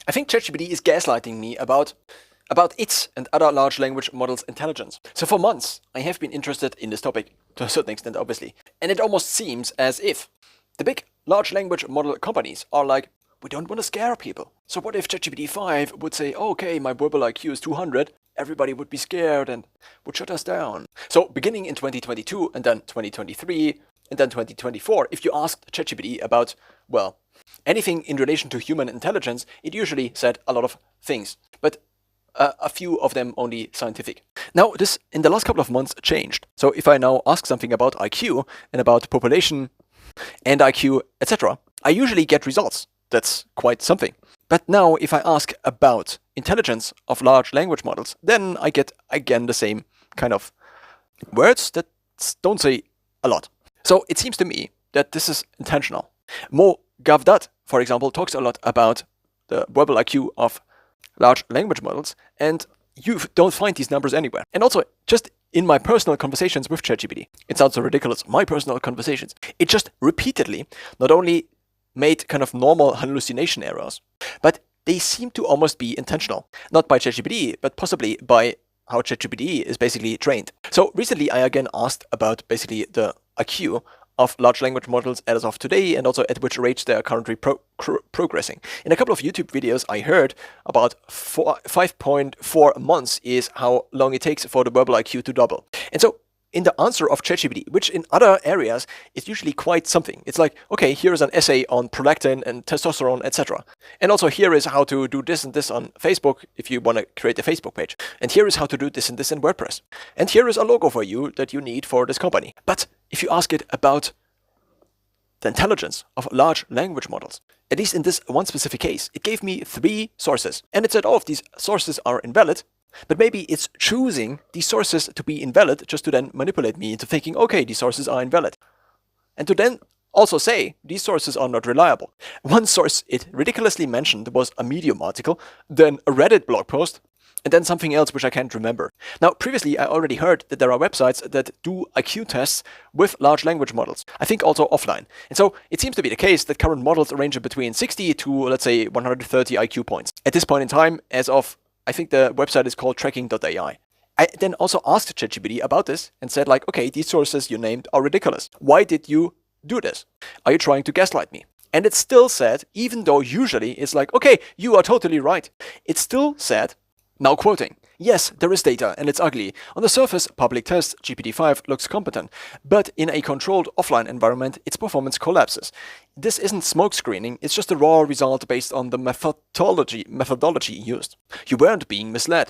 I think ChatGPT is gaslighting me about its and other large language models' intelligence. So for months, I have been interested in this topic, to a certain extent obviously, and it almost seems as if the big large language model companies are like, we don't want to scare people. So what if ChatGPT 5 would say, okay, my verbal IQ is 200, everybody would be scared and would shut us down. So beginning in 2022 and then 2023 and then 2024, if you asked ChatGPT about, well, anything in relation to human intelligence, it usually said a lot of things, but a few of them only scientific. Now, this in the last couple of months changed. So if I now ask something about IQ and about population and IQ, etc., I usually get results. That's quite something. But now if I ask about intelligence of large language models, then I get again the same kind of words that don't say a lot. So it seems to me that this is intentional. Mo Gavdat, for example, talks a lot about the verbal IQ of large language models, and you don't find these numbers anywhere. And also, just in my personal conversations with ChatGPT, it sounds so ridiculous, my personal conversations, it just repeatedly not only made kind of normal hallucination errors, but they seem to almost be intentional. Not by ChatGPT, but possibly by how ChatGPT is basically trained. So recently I again asked about basically the IQ of large language models as of today, and also at which rates they are currently progressing. In a couple of YouTube videos I heard about 5.4 months is how long it takes for the verbal IQ to double. And so in the answer of ChatGPT, which in other areas is usually quite something. It's like, okay, here is an essay on prolactin and testosterone, etc. And also here is how to do this and this on Facebook if you want to create a Facebook page. And here is how to do this and this in WordPress. And here is a logo for you that you need for this company. But if you ask it about the intelligence of large language models, at least in this one specific case, it gave me 3 sources. And it said all of these sources are invalid. But maybe it's choosing these sources to be invalid just to then manipulate me into thinking, okay, these sources are invalid. And to then also say, these sources are not reliable. One source it ridiculously mentioned was a Medium article, then a Reddit blog post, and then something else which I can't remember. Now, previously I already heard that there are websites that do IQ tests with large language models. I think also offline. And so it seems to be the case that current models range between 60 to, let's say, 130 IQ points. At this point in time, as of I think the website is called tracking.ai. I then also asked ChatGPT about this and said like, okay, these sources you named are ridiculous. Why did you do this? Are you trying to gaslight me? And it still said, even though usually it's like, okay, you are totally right. It still said, now quoting, yes, there is data and it's ugly. On the surface, public test GPT-5 looks competent, but in a controlled offline environment, its performance collapses. This isn't smoke screening, it's just a raw result based on the methodology used. You weren't being misled.